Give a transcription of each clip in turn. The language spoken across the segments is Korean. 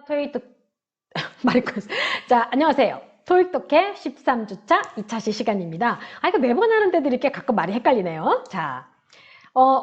토익 독 말이 끊었어. 자, 안녕하세요. 토익 독해 13주차 2차시 시간입니다. 이거 매번 하는데도 이렇게 가끔 말이 헷갈리네요. 자,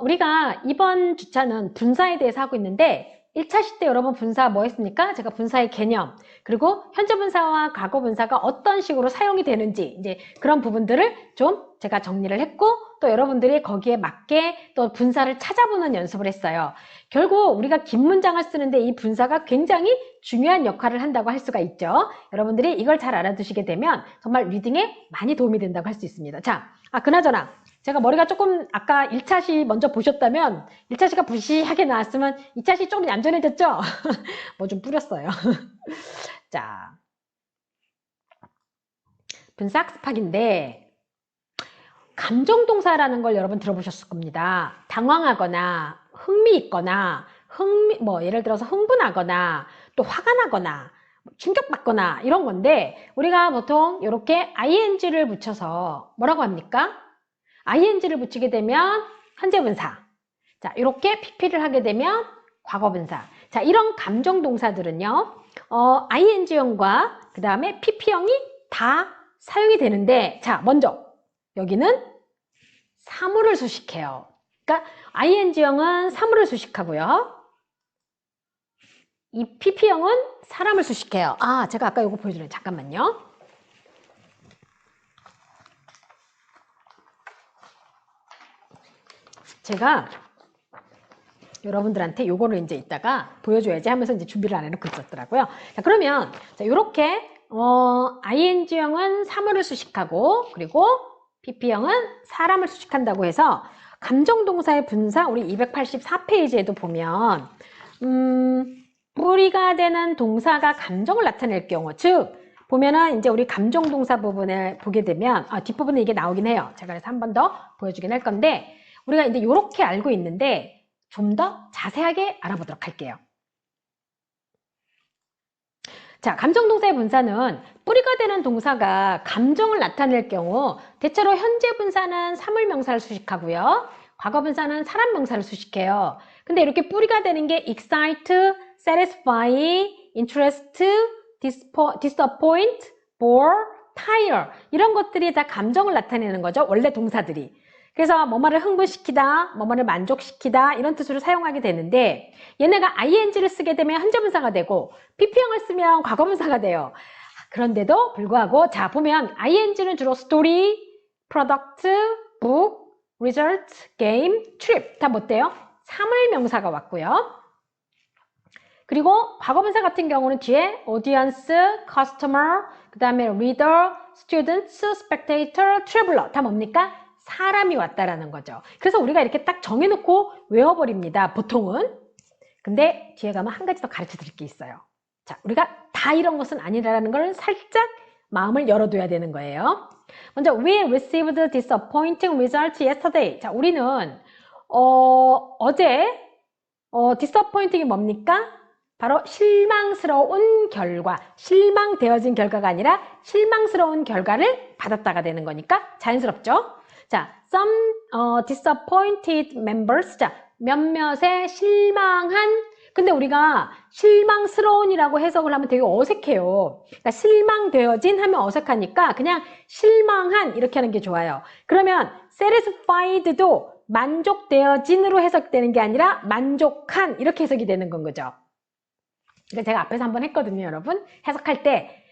우리가 이번 주차는 분사에 대해서 하고 있는데 1차시 때 여러분 분사 뭐 했습니까? 제가 분사의 개념, 그리고 현재 분사와 과거 분사가 어떤 식으로 사용이 되는지 이제 그런 부분들을 좀 제가 정리를 했고, 또 여러분들이 거기에 맞게 또 분사를 찾아보는 연습을 했어요. 결국 우리가 긴 문장을 쓰는데 이 분사가 굉장히 중요한 역할을 한다고 할 수가 있죠. 여러분들이 이걸 잘 알아두시게 되면 정말 리딩에 많이 도움이 된다고 할 수 있습니다. 자, 그나저나 제가 머리가 조금 아까 1차시 먼저 보셨다면 1차시가 부시하게 나왔으면 2차시 조금 얌전해졌죠? 뭐 좀 뿌렸어요. 자, 분사 학습학인데 감정동사라는 걸 여러분 들어보셨을 겁니다. 당황하거나 흥미있거나 예를 들어서 흥분하거나 또 화가 나거나 충격받거나 이런 건데, 우리가 보통 이렇게 ing를 붙여서 뭐라고 합니까? ing를 붙이게 되면 현재 분사, 자 이렇게 pp를 하게 되면 과거 분사. 자, 이런 감정 동사들은요 ing형과 그 다음에 pp형이 다 사용이 되는데, 자 먼저 여기는 사물을 수식해요. 그러니까 ing형은 사물을 수식하고요, 이 pp형은 사람을 수식해요. 제가 아까 이거 보여드렸는데 잠깐만요. 제가 여러분들한테 요거를 이제 이따가 보여줘야지 하면서 이제 준비를 안 해놓고 있었더라고요. 자, 그러면 이렇게 ing형은 사물을 수식하고, 그리고 pp형은 사람을 수식한다고 해서 감정동사의 분사, 우리 284페이지에도 보면 뿌리가 되는 동사가 감정을 나타낼 경우, 즉 보면은 이제 우리 감정동사 부분을 보게 되면 뒷부분에 이게 나오긴 해요. 제가 그래서 한 번 더 보여주긴 할 건데, 우리가 이제 이렇게 알고 있는데 좀 더 자세하게 알아보도록 할게요. 자, 감정동사의 분사는 뿌리가 되는 동사가 감정을 나타낼 경우 대체로 현재 분사는 사물명사를 수식하고요, 과거 분사는 사람명사를 수식해요. 근데 이렇게 뿌리가 되는 게 excite, satisfy, interest, disappoint, bore, tire, 이런 것들이 다 감정을 나타내는 거죠, 원래 동사들이. 그래서 뭐뭐를 흥분시키다, 뭐뭐를 만족시키다 이런 뜻으로 사용하게 되는데, 얘네가 ing를 쓰게 되면 현재분사가 되고 pp형을 쓰면 과거분사가 돼요. 그런데도 불구하고 자 보면 ing는 주로 story, product, book, result, game, trip 다 뭐 돼요? 사물명사가 왔고요. 그리고 과거분사 같은 경우는 뒤에 audience, customer, 그 다음에 reader, students, spectator, traveler 다 뭡니까? 사람이 왔다라는 거죠. 그래서 우리가 이렇게 딱 정해놓고 외워버립니다, 보통은. 근데 뒤에 가면 한 가지 더 가르쳐 드릴 게 있어요. 자, 우리가 다 이런 것은 아니라는 걸 살짝 마음을 열어둬야 되는 거예요. 먼저 we received disappointing results yesterday. 자, 우리는 어제 disappointing이 뭡니까? 바로 실망스러운 결과, 실망되어진 결과가 아니라 실망스러운 결과를 받았다가 되는 거니까 자연스럽죠? 자, some disappointed members. 자, 몇몇의 실망한, 근데 우리가 실망스러운이라고 해석을 하면 되게 어색해요. 그러니까 실망되어진 하면 어색하니까 그냥 실망한 이렇게 하는 게 좋아요. 그러면 satisfied도 만족되어진으로 해석되는 게 아니라 만족한 이렇게 해석이 되는 건 거죠. 그러니까 제가 앞에서 한번 했거든요, 여러분. 해석할 때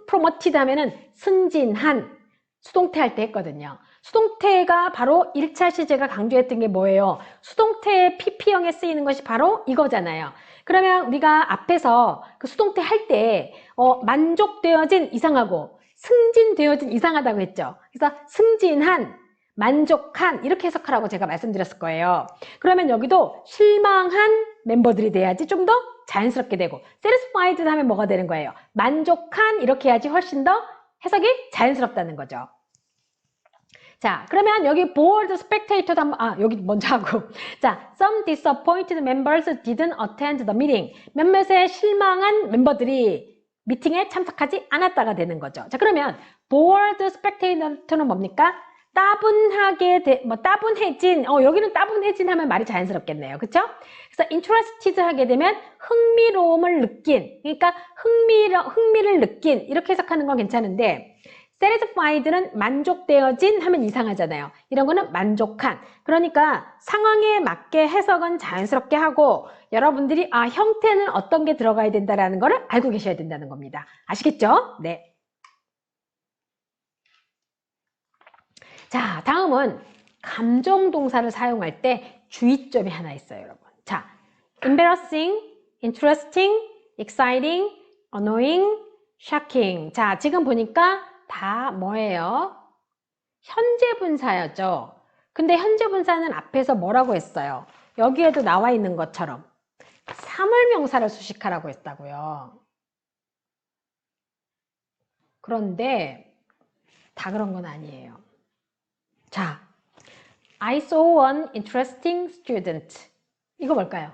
promoted 하면은 승진한, 수동태 할 때 했거든요. 수동태가 바로 1차시 제가 강조했던 게 뭐예요? 수동태의 pp형에 쓰이는 것이 바로 이거잖아요. 그러면 우리가 앞에서 그 수동태 할 때 만족되어진 이상하고 승진되어진 이상하다고 했죠. 그래서 승진한, 만족한 이렇게 해석하라고 제가 말씀드렸을 거예요. 그러면 여기도 실망한 멤버들이 돼야지 좀 더 자연스럽게 되고, satisfied 하면 뭐가 되는 거예요? 만족한 이렇게 해야지 훨씬 더 해석이 자연스럽다는 거죠. 자, 그러면 여기 bored spectator도 한번, 여기 먼저 하고. 자, some disappointed members didn't attend the meeting. 몇몇의 실망한 멤버들이 미팅에 참석하지 않았다가 되는 거죠. 자, 그러면 bored spectator는 뭡니까? 따분해진, 여기는 따분해진 하면 말이 자연스럽겠네요. 그쵸? 그래서 interested 하게 되면 흥미로움을 느낀, 그러니까 흥미를 느낀, 이렇게 해석하는 건 괜찮은데, satisfied는 만족되어진 하면 이상하잖아요. 이런 거는 만족한. 그러니까 상황에 맞게 해석은 자연스럽게 하고, 여러분들이, 형태는 어떤 게 들어가야 된다라는 거를 알고 계셔야 된다는 겁니다. 아시겠죠? 네. 자, 다음은 감정동사를 사용할 때 주의점이 하나 있어요, 여러분. 자, embarrassing, interesting, exciting, annoying, shocking. 자, 지금 보니까 다 뭐예요? 현재 분사였죠. 근데 현재 분사는 앞에서 뭐라고 했어요? 여기에도 나와 있는 것처럼 사물명사를 수식하라고 했다고요. 그런데 다 그런 건 아니에요. 자, I saw an interesting student. 이거 뭘까요?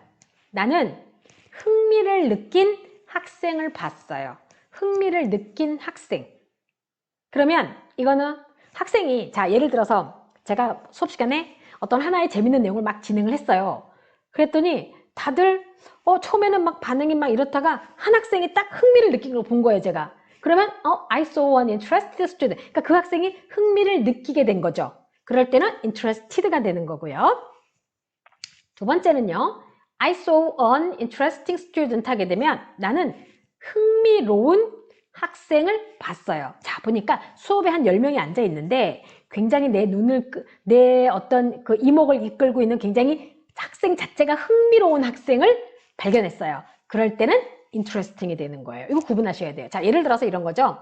나는 흥미를 느낀 학생을 봤어요. 흥미를 느낀 학생. 그러면 이거는 학생이, 자, 예를 들어서 제가 수업 시간에 어떤 하나의 재밌는 내용을 막 진행을 했어요. 그랬더니 다들 처음에는 막 반응이 막 이렇다가 한 학생이 딱 흥미를 느낀 걸 본 거예요, 제가. 그러면 I saw an interested student. 그러니까 그 학생이 흥미를 느끼게 된 거죠. 그럴 때는 interested가 되는 거고요. 두 번째는요. I saw an interesting student 하게 되면 나는 흥미로운 학생을 봤어요. 자, 보니까 수업에 한 10명이 앉아 있는데 굉장히 내 어떤 그 이목을 이끌고 있는 굉장히 학생 자체가 흥미로운 학생을 발견했어요. 그럴 때는 interesting이 되는 거예요. 이거 구분하셔야 돼요. 자, 예를 들어서 이런 거죠.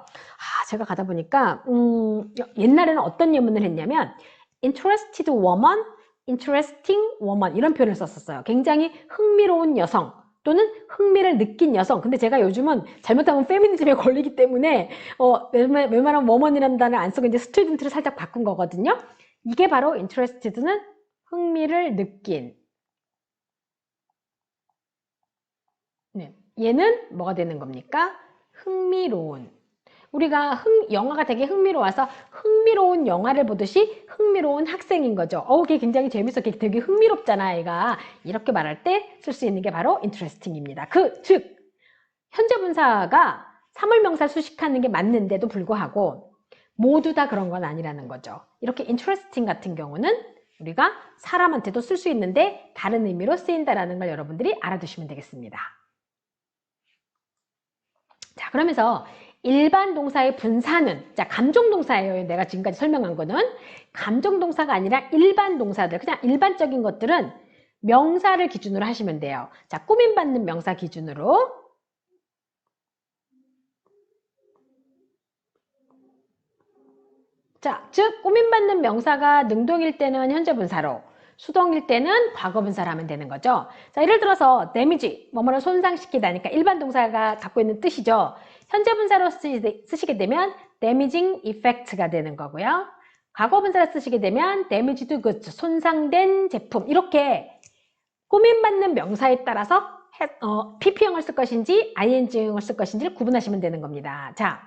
제가 가다 보니까 옛날에는 어떤 예문을 했냐면 interested woman, interesting woman 이런 표현을 썼었어요. 굉장히 흥미로운 여성 또는 흥미를 느낀 여성. 근데 제가 요즘은 잘못하면 페미니즘에 걸리기 때문에 웬만한 woman이라는 단어를 안 쓰고 이제 student를 살짝 바꾼 거거든요. 이게 바로 interested는 흥미를 느낀. 네. 얘는 뭐가 되는 겁니까? 흥미로운. 우리가 영화가 되게 흥미로워서 흥미로운 영화를 보듯이 흥미로운 학생인 거죠. 그게 굉장히 재밌어. 되게 흥미롭잖아, 얘가. 이렇게 말할 때 쓸 수 있는 게 바로 interesting입니다. 즉, 현재 분사가 사물명사 수식하는 게 맞는데도 불구하고 모두 다 그런 건 아니라는 거죠. 이렇게 interesting 같은 경우는 우리가 사람한테도 쓸 수 있는데 다른 의미로 쓰인다는 걸 여러분들이 알아두시면 되겠습니다. 자, 그러면서 일반 동사의 분사는, 자, 감정동사예요. 내가 지금까지 설명한 거는 감정동사가 아니라 일반 동사들, 그냥 일반적인 것들은 명사를 기준으로 하시면 돼요. 자, 꾸밈받는 명사 기준으로. 자, 즉 꾸밈받는 명사가 능동일 때는 현재 분사로, 수동일 때는 과거 분사를 하면 되는 거죠. 자, 예를 들어서 damage, 뭐뭐를 손상시키다니까 일반 동사가 갖고 있는 뜻이죠. 현재 분사로 쓰시게 되면 damaging effect가 되는 거고요. 과거 분사로 쓰시게 되면 damaged goods, 손상된 제품. 이렇게 꾸밈받는 명사에 따라서 PP형을 쓸 것인지 ING형을 쓸 것인지를 구분하시면 되는 겁니다. 자,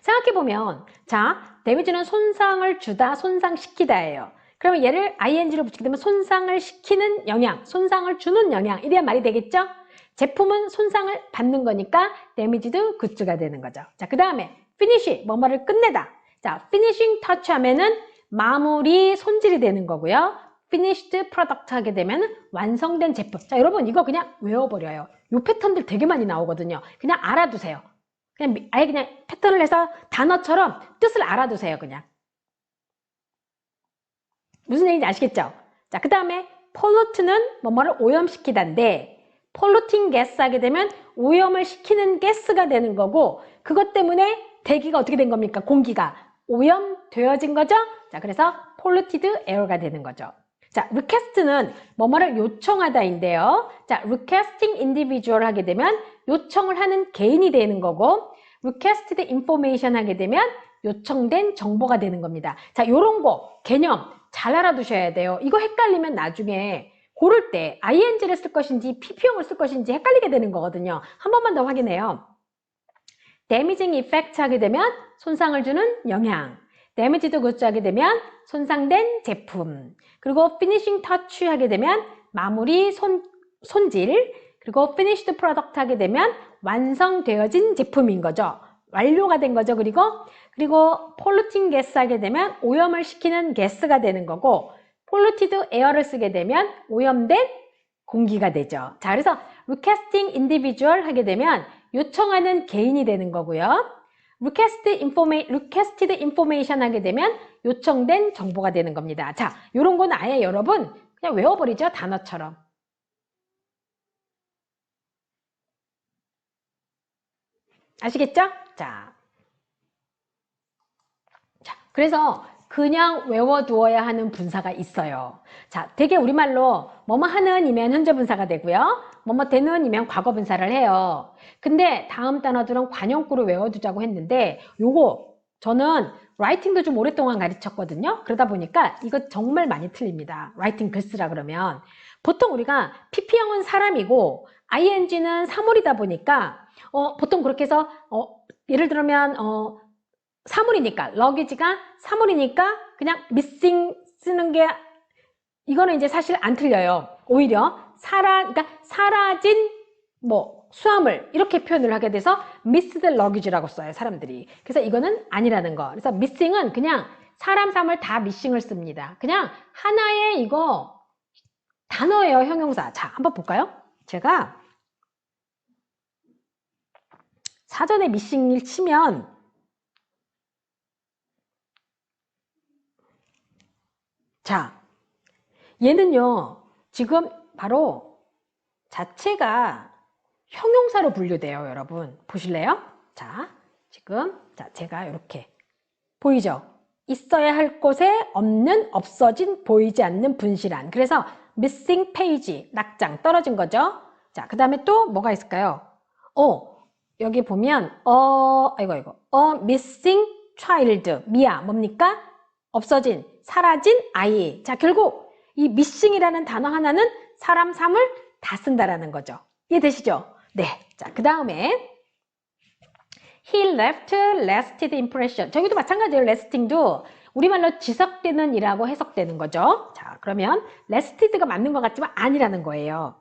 생각해보면, 자, damage는 손상을 주다, 손상시키다예요. 그러면 얘를 ing로 붙이게 되면 손상을 시키는 영향, 손상을 주는 영향, 이래야 말이 되겠죠? 제품은 손상을 받는 거니까 damaged goods가 되는 거죠. 자, 그 다음에 finish, 뭐뭐를 끝내다. 자, finishing touch 하면은 마무리 손질이 되는 거고요. finished product 하게 되면 완성된 제품. 자, 여러분 이거 그냥 외워버려요. 이 패턴들 되게 많이 나오거든요. 그냥 알아두세요. 그냥 아예 그냥 패턴을 해서 단어처럼 뜻을 알아두세요, 그냥. 무슨 얘기인지 아시겠죠? 자, 그 다음에 pollute는 뭐뭐를 오염시키다인데 polluting gas 하게 되면 오염을 시키는 가스가 되는 거고 그것 때문에 대기가 어떻게 된 겁니까? 공기가 오염되어진 거죠? 자, 그래서 polluted air가 되는 거죠. 자, request는 뭐뭐를 요청하다인데요. 자, requesting individual 하게 되면 요청을 하는 개인이 되는 거고 requested information 하게 되면 요청된 정보가 되는 겁니다. 자, 요런 거 개념 잘 알아두셔야 돼요. 이거 헷갈리면 나중에 고를 때 ing를 쓸 것인지 pp형을 쓸 것인지 헷갈리게 되는 거거든요. 한 번만 더 확인해요. damaging effect 하게 되면 손상을 주는 영향. damaged goods 하게 되면 손상된 제품. 그리고 finishing touch 하게 되면 마무리 손질. 그리고 finished product 하게 되면 완성되어진 제품인 거죠. 완료가 된 거죠. 그리고 polluting gas 하게 되면 오염을 시키는 가스가 되는 거고, polluted air를 쓰게 되면 오염된 공기가 되죠. 자, 그래서 requesting individual 하게 되면 요청하는 개인이 되는 거고요. requested information 하게 되면 요청된 정보가 되는 겁니다. 자, 요런 건 아예 여러분 그냥 외워버리죠. 단어처럼. 아시겠죠? 자, 그래서 그냥 외워두어야 하는 분사가 있어요. 자, 되게 우리말로 뭐뭐 하는 이면 현재 분사가 되고요. 뭐뭐 되는 이면 과거 분사를 해요. 근데 다음 단어들은 관용구로 외워두자고 했는데 요거 저는 라이팅도 좀 오랫동안 가르쳤거든요. 그러다 보니까 이거 정말 많이 틀립니다. 라이팅 글쓰라 그러면 보통 우리가 PP형은 사람이고 ING는 사물이다 보니까 보통 그렇게 해서 예를 들면 사물이니까 luggage가 사물이니까 그냥 missing 쓰는 게 이거는 이제 사실 안 틀려요. 오히려 그러니까 사라진 수화물 이렇게 표현을 하게 돼서 missed luggage라고 써요, 사람들이. 그래서 이거는 아니라는 거. 그래서 missing은 그냥 사람, 사물 다 missing을 씁니다. 그냥 하나의 이거 단어예요, 형용사. 자, 한번 볼까요? 제가 사전에 missing을 치면 자, 얘는요, 지금 바로 자체가 형용사로 분류돼요, 여러분. 보실래요? 자, 지금, 제가 이렇게. 보이죠? 있어야 할 곳에 없는, 없어진, 보이지 않는, 분실한. 그래서 missing page, 낙장, 떨어진 거죠? 자, 그 다음에 또 뭐가 있을까요? 여기 보면, missing child, 미아, 뭡니까? 없어진, 사라진 아이. 자, 결국 이 missing이라는 단어 하나는 사람, 사물 다 쓴다라는 거죠. 이해되시죠? 네. 자, 그 다음에 he left lasted impression. 저기도 마찬가지예요. lasting도 우리말로 지속되는 이라고 해석되는 거죠. 자, 그러면 lasted가 맞는 것 같지만 아니라는 거예요.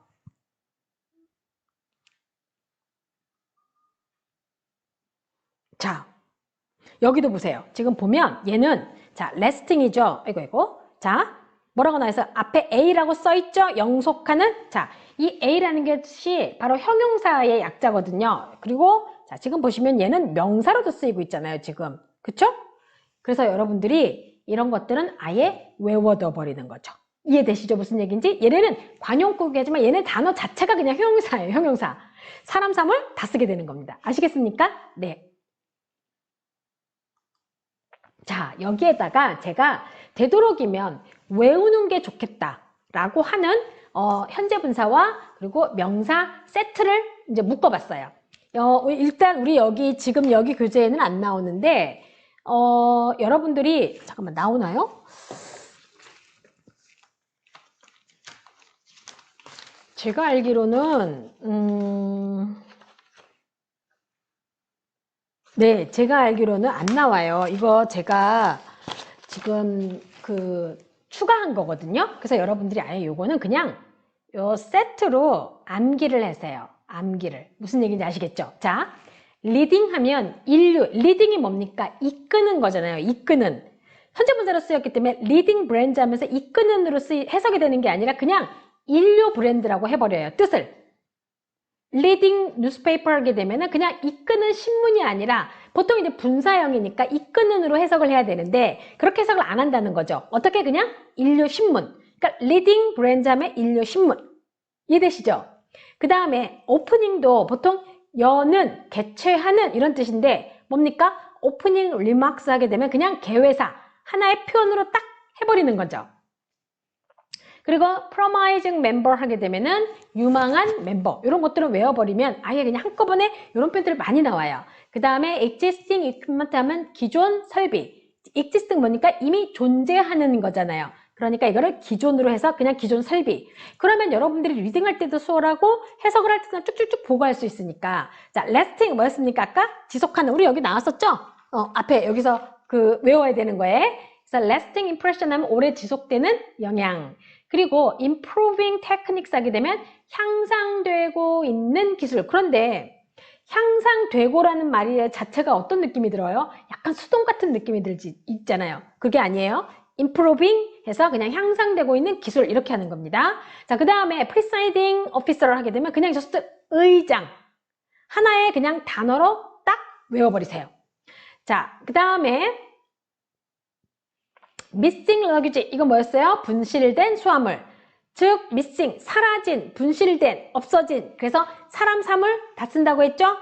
자, 여기도 보세요. 지금 보면 얘는 자, lasting이죠. 자, 뭐라고 나와서 앞에 A라고 써있죠? 영속하는. 자, 이 A라는 것이 바로 형용사의 약자거든요. 그리고 자, 지금 보시면 얘는 명사로도 쓰이고 있잖아요, 지금. 그쵸? 그래서 여러분들이 이런 것들은 아예 외워둬 버리는 거죠. 이해되시죠? 무슨 얘기인지? 얘네는 관용구이지만 얘네 단어 자체가 그냥 형용사예요, 형용사. 사람, 사물 다 쓰게 되는 겁니다. 아시겠습니까? 네. 자, 여기에다가 제가 되도록이면 외우는 게 좋겠다라고 하는 현재 분사와 그리고 명사 세트를 이제 묶어봤어요. 일단 우리 지금 여기 교재에는 안 나오는데 여러분들이 잠깐만 나오나요? 제가 알기로는 네, 제가 알기로는 안 나와요. 이거 제가 지금 추가한 거거든요. 그래서 여러분들이 아예 요거는 그냥 요 세트로 암기를 하세요. 암기를. 무슨 얘기인지 아시겠죠? 자, 리딩 하면 리딩이 뭡니까? 이끄는 거잖아요. 이끄는. 현재 분사로 쓰였기 때문에 리딩 브랜드 하면서 이끄는으로 해석이 되는 게 아니라 그냥 인류 브랜드라고 해버려요. 뜻을. 리딩 뉴스페이퍼 하게 되면은 그냥 이끄는 신문이 아니라 보통 이제 분사형이니까 이끄는으로 해석을 해야 되는데 그렇게 해석을 안 한다는 거죠. 어떻게 그냥 인류 신문. 그러니까 리딩 브랜드 하면 인류 신문. 이해되시죠? 그 다음에 오프닝도 보통 여는 개최하는 이런 뜻인데 뭡니까? 오프닝 리마크스 하게 되면 그냥 개회사 하나의 표현으로 딱 해버리는 거죠. 그리고 promising member 하게 되면은 유망한 멤버 이런 것들을 외워버리면 아예 그냥 한꺼번에 이런 표현들이 많이 나와요. 그 다음에 existing equipment 하면 기존 설비. existing 뭐니까 이미 존재하는 거잖아요. 그러니까 이거를 기존으로 해서 그냥 기존 설비. 그러면 여러분들이 리딩할 때도 수월하고 해석을 할 때도 쭉쭉쭉 보고 할 수 있으니까. 자, lasting 뭐였습니까? 아까 지속하는. 우리 여기 나왔었죠? 앞에 여기서 외워야 되는 거예요. 그래서 lasting impression 하면 오래 지속되는 영향. 그리고 improving techniques 하게 되면 향상되고 있는 기술. 그런데 향상되고라는 말이 자체가 어떤 느낌이 들어요? 약간 수동 같은 느낌이 있잖아요. 그게 아니에요. improving 해서 그냥 향상되고 있는 기술 이렇게 하는 겁니다. 자, 그 다음에 presiding officer를 하게 되면 그냥 just 의장. 하나의 그냥 단어로 딱 외워버리세요. 자, 그 다음에 missing luggage 이거 뭐였어요? 분실된 수화물. 즉 missing 사라진, 분실된, 없어진. 그래서 사람, 사물 다 쓴다고 했죠?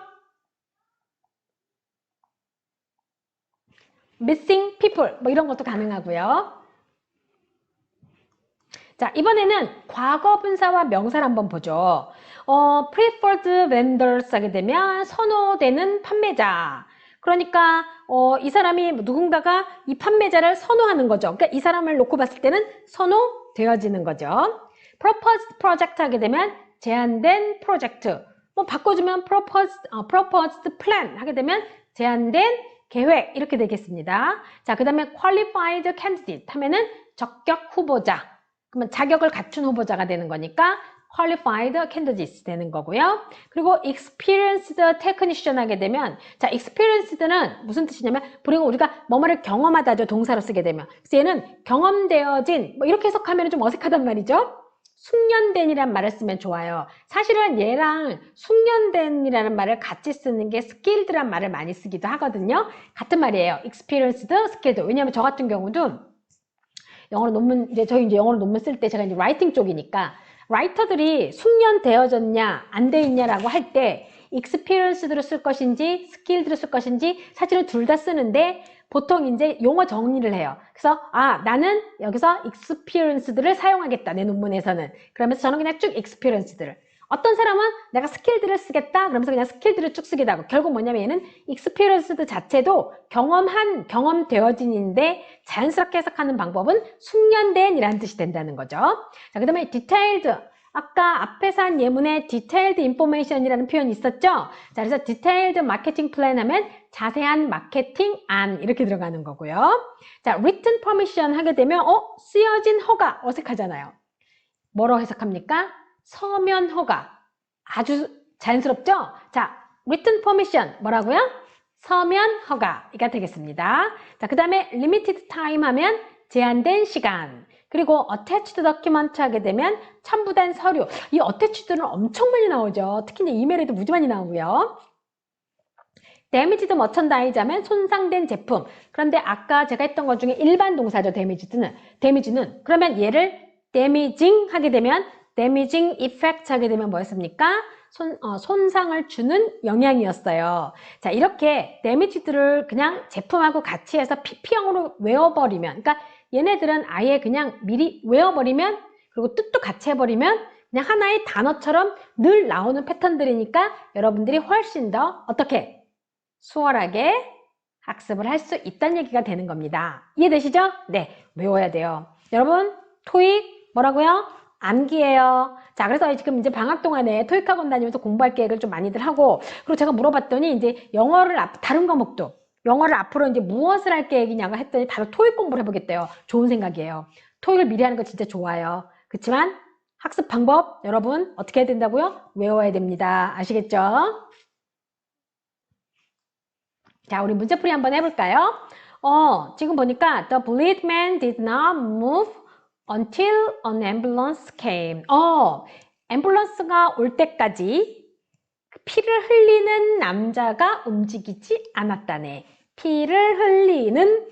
missing people 뭐 이런 것도 가능하고요. 자, 이번에는 과거 분사와 명사를 한번 보죠. preferred vendors 하게 되면 선호되는 판매자. 그러니까 이 사람이 누군가가 이 판매자를 선호하는 거죠. 그러니까 이 사람을 놓고 봤을 때는 선호되어지는 거죠. proposed project 하게 되면 제안된 프로젝트. 뭐 바꿔주면 proposed plan 하게 되면 제안된 계획 이렇게 되겠습니다. 자, 그 다음에 qualified candidate 하면은 적격 후보자. 그러면 자격을 갖춘 후보자가 되는 거니까 qualified candidates 되는 거고요. 그리고 experienced technician 하게 되면 자, experienced는 무슨 뜻이냐면 그리고 우리가 뭐뭐를 경험하다죠. 동사로 쓰게 되면. 그래서 얘는 경험되어진 뭐 이렇게 해석하면 좀 어색하단 말이죠. 숙련된이란 말을 쓰면 좋아요. 사실은 얘랑 숙련된이라는 말을 같이 쓰는 게 skilled란 말을 많이 쓰기도 하거든요. 같은 말이에요. experienced, skilled. 왜냐하면 저 같은 경우도 영어로 논문, 저희 이제 영어로 논문 쓸 때 제가 이제 라이팅 쪽이니까 라이터들이 숙련되어졌냐, 안 돼 있냐라고 할 때 experienced로 쓸 것인지, skilled로 쓸 것인지 사실은 둘 다 쓰는데 보통 이제 용어 정리를 해요. 그래서 나는 여기서 experienced를 사용하겠다. 내 논문에서는. 그러면서 저는 그냥 쭉 experienced를. 어떤 사람은 내가 skilled를 쓰겠다. 그러면서 그냥 skilled를 쭉 쓰기도 하고. 결국 뭐냐면 얘는 experienced 자체도 경험되어진인데 자연스럽게 해석하는 방법은 숙련된 이라는 뜻이 된다는 거죠. 자, 그 다음에 detailed. 아까 앞에서 한 예문에 detailed information이라는 표현이 있었죠? 자, 그래서 detailed marketing plan 하면 자세한 마케팅 안 이렇게 들어가는 거고요. 자, written permission 하게 되면 쓰여진 허가 어색하잖아요. 뭐로 해석합니까? 서면 허가. 아주 자연스럽죠? 자, written permission 뭐라고요? 서면 허가가 되겠습니다. 자, 그 다음에 limited time 하면 제한된 시간. 그리고 attached document 하게 되면 첨부된 서류. 이 attached는 엄청 많이 나오죠. 특히 이제 이메일에도 무지 많이 나오고요. damaged merchandise 하면 손상된 제품. 그런데 아까 제가 했던 것 중에 일반 동사죠. damage는. 그러면 얘를 damaging 하게 되면 damaging effect 하게 되면 뭐였습니까? 손상을 주는 영향이었어요. 자, 이렇게 damage들을 그냥 제품하고 같이 해서 PP형으로 외워버리면, 그러니까 얘네들은 아예 그냥 미리 외워버리면, 그리고 뜻도 같이 해버리면 그냥 하나의 단어처럼 늘 나오는 패턴들이니까 여러분들이 훨씬 더 어떻게 수월하게 학습을 할 수 있다는 얘기가 되는 겁니다. 이해되시죠? 네, 외워야 돼요. 여러분, 토익 뭐라고요? 암기예요. 자, 그래서 지금 이제 방학 동안에 토익 학원 다니면서 공부할 계획을 좀 많이들 하고, 그리고 제가 물어봤더니 이제 영어를 다른 과목도 영어를 앞으로 이제 무엇을 할 계획이냐고 했더니 바로 토익 공부를 해보겠대요. 좋은 생각이에요. 토익을 미리 하는 거 진짜 좋아요. 그렇지만 학습 방법 여러분 어떻게 해야 된다고요? 외워야 됩니다. 아시겠죠? 자, 우리 문제풀이 한번 해볼까요? 지금 보니까 the bleed man did not move until an ambulance came. 앰뷸런스가 올 때까지 피를 흘리는 남자가 움직이지 않았다네. 피를 흘리는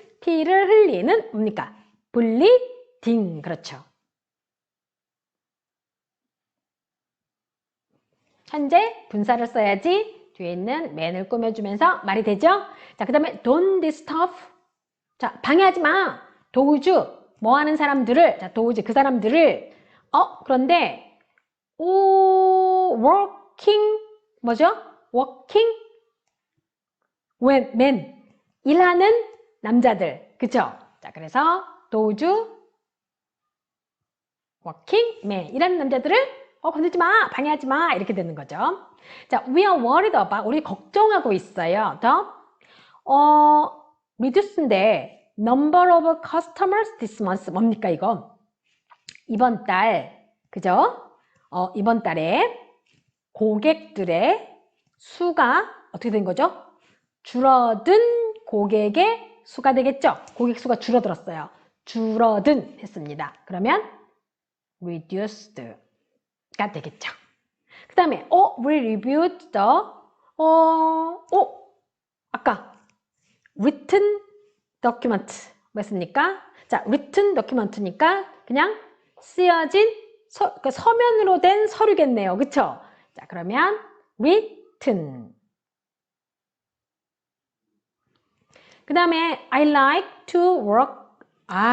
뭡니까? bleeding. 그렇죠. 현재 분사를 써야지 뒤에 있는 man을 꾸며주면서 말이 되죠? 자, 그 다음에 don't disturb. 자, 방해하지 마. 도우주. 뭐 하는 사람들을, 자, 도우주 그 사람들을, 그런데, working, 뭐죠? working men. 일하는 남자들. 그쵸? 자, 그래서, 도우주, working men. 일하는 남자들을, 건들지 마. 방해하지 마. 이렇게 되는 거죠. 자, we are worried about. 우리 걱정하고 있어요. 더, reduce인데 number of customers this month 뭡니까 이거? 이번 달 그죠? 이번 달에 고객들의 수가 어떻게 된 거죠? 줄어든 고객의 수가 되겠죠? 고객 수가 줄어들었어요. 줄어든 했습니다. 그러면 reduced가 되겠죠. 그 다음에 we reviewed the 아까 written document 뭐였습니까? 자, written document니까 그냥 쓰여진 서면으로 된 서류겠네요. 그쵸? 자, 그러면 written. 그 다음에 I like to work.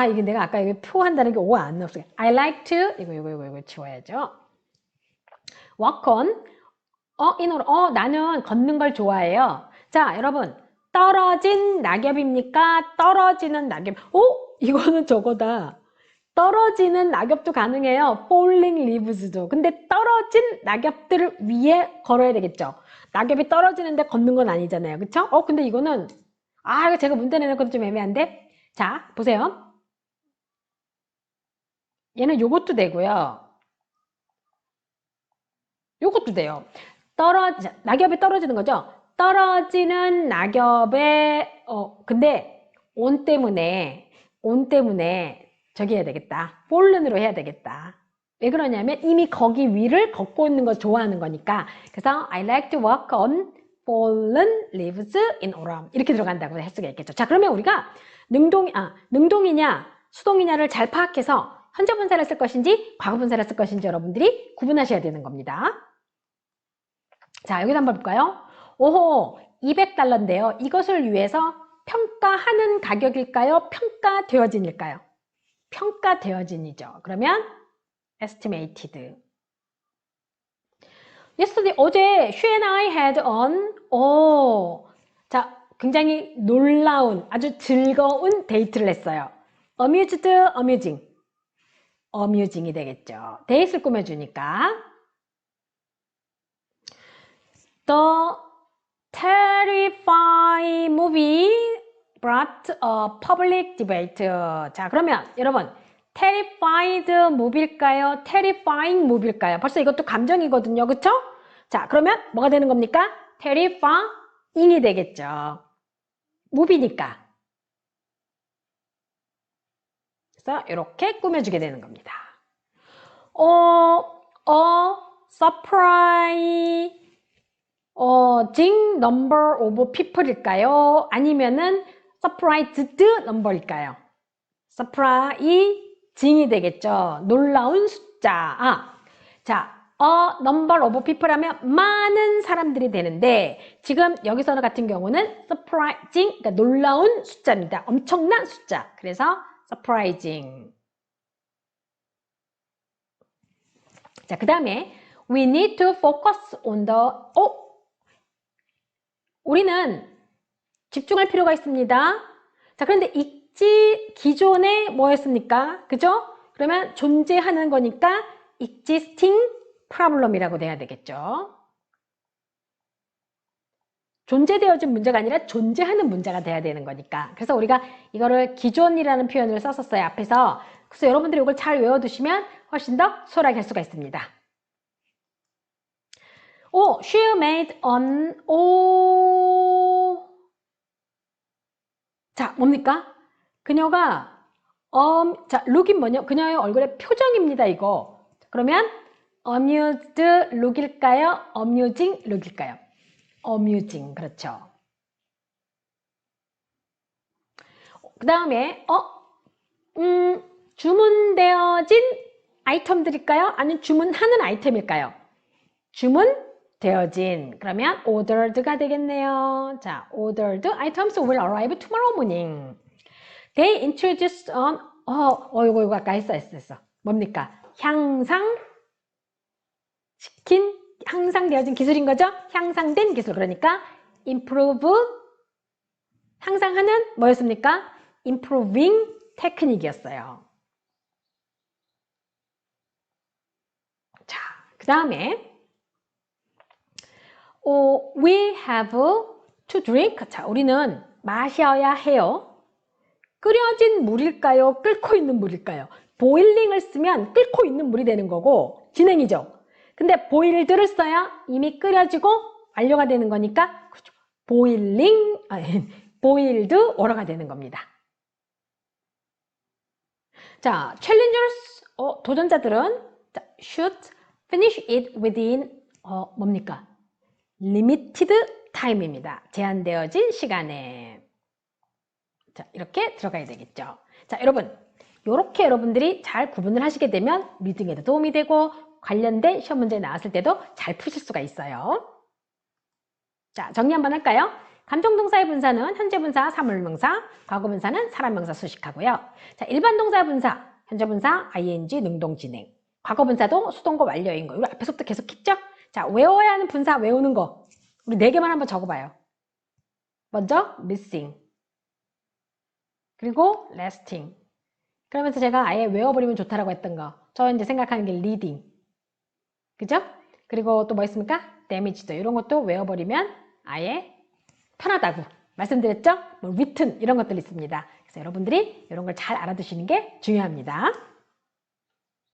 이게 내가 아까 여기 표한다는 게 O 안 넣었어요. I like to 이거 지워야죠. walk on. 나는 걷는 걸 좋아해요. 자, 여러분 떨어진 낙엽입니까? 떨어지는 낙엽. 이거는 저거다. 떨어지는 낙엽도 가능해요. falling leaves도. 근데 떨어진 낙엽들 위에 걸어야 되겠죠. 낙엽이 떨어지는데 걷는 건 아니잖아요. 그쵸? 근데 이거는 이거 제가 문제 내는 것도 좀 애매한데. 자, 보세요. 얘는 요것도 되고요. 요것도 돼요. 낙엽이 떨어지는 거죠. 떨어지는 낙엽에 근데 온 때문에 저기 해야 되겠다. fallen으로 해야 되겠다. 왜 그러냐면 이미 거기 위를 걷고 있는 거 좋아하는 거니까. 그래서 I like to walk on fallen leaves in autumn 이렇게 들어간다고 할 수가 있겠죠. 자, 그러면 우리가 능동이냐 수동이냐를 잘 파악해서 현재 분사를 쓸 것인지 과거 분사를 쓸 것인지 여러분들이 구분하셔야 되는 겁니다. 자, 여기서 한번 볼까요? 200달러인데요. 이것을 위해서 평가하는 가격일까요? 평가되어진일까요? 평가되어진이죠. 그러면 estimated. Yesterday, 어제 she and I had on 자, 굉장히 놀라운 아주 즐거운 데이트를 했어요. amused, amusing이 되겠죠. 데이트를 꾸며주니까 The terrifying movie brought a public debate. 자, 그러면 여러분 terrified movie일까요? terrifying movie일까요? 벌써 이것도 감정이거든요. 그쵸? 자, 그러면 뭐가 되는 겁니까? terrifying이 되겠죠. movie니까. 그래서 이렇게 꾸며주게 되는 겁니다. surprising number of people일까요? 아니면은 surprised number일까요? surprising이 되겠죠. 놀라운 숫자. 자, number of people 하면 많은 사람들이 되는데 지금 여기서 같은 경우는 surprising, 그러니까 놀라운 숫자입니다. 엄청난 숫자. 그래서 surprising. 자, 그 다음에 we need to focus on the 우리는 집중할 필요가 있습니다. 자, 그런데 기존에 뭐였습니까? 그죠? 그러면 존재하는 거니까 existing problem이라고 돼야 되겠죠. 존재되어진 문제가 아니라 존재하는 문제가 돼야 되는 거니까. 그래서 우리가 이거를 기존이라는 표현을 썼었어요, 앞에서. 그래서 여러분들이 이걸 잘 외워두시면 훨씬 더 수월하게 할 수가 있습니다. she made an 자, 뭡니까? 그녀가 자, look이 뭐냐? 그녀의 얼굴의 표정입니다, 이거. 그러면 amused look일까요? amusing look일까요? amusing, 그렇죠. 그 다음에 주문되어진 아이템들일까요? 아니면 주문하는 아이템일까요? 주문되어진, 그러면 ordered가 되겠네요. 자, ordered items will arrive tomorrow morning. They introduced on 이거 아까 했어. 뭡니까? 향상되어진 기술인 거죠? 향상된 기술. 그러니까 improve, 향상하는 뭐였습니까? improving 테크닉이었어요. 자, 그 다음에 we have to drink. 자, 우리는 마셔야 해요? 끓여진 물일까요? 끓고 있는 물일까요? 보일링을 쓰면 끓고 있는 물이 되는 거고 진행이죠. 근데 boiled를 써야 이미 끓여지고 완료가 되는 거니까 그렇죠. boiling, boiled 워러가 되는 겁니다. 자, challengers, 도전자들은 자, should finish it within 뭡니까? limited time입니다. 제한되어진 시간에. 자, 이렇게 들어가야 되겠죠. 자, 여러분, 이렇게 여러분들이 잘 구분을 하시게 되면 리딩에도 도움이 되고 관련된 시험 문제 나왔을 때도 잘 푸실 수가 있어요. 자, 정리 한번 할까요? 감정동사의 분사는 현재 분사, 사물명사, 과거 분사는 사람명사 수식하고요. 자, 일반 동사 분사, 현재 분사, ing, 능동, 진행. 과거 분사도 수동과 완료인 거. 우리 앞에서부터 계속 했죠? 자, 외워야 하는 분사 외우는 거. 우리 4개만 한번 적어봐요. 먼저 missing. 그리고 lasting. 그러면서 제가 아예 외워버리면 좋다라고 했던 거. 저 이제 생각하는 게 reading. 그죠? 그리고 또 뭐 있습니까? damage도 이런 것도 외워버리면 아예 편하다고 말씀드렸죠? 뭐 written 이런 것들 있습니다. 그래서 여러분들이 이런 걸 잘 알아두시는 게 중요합니다.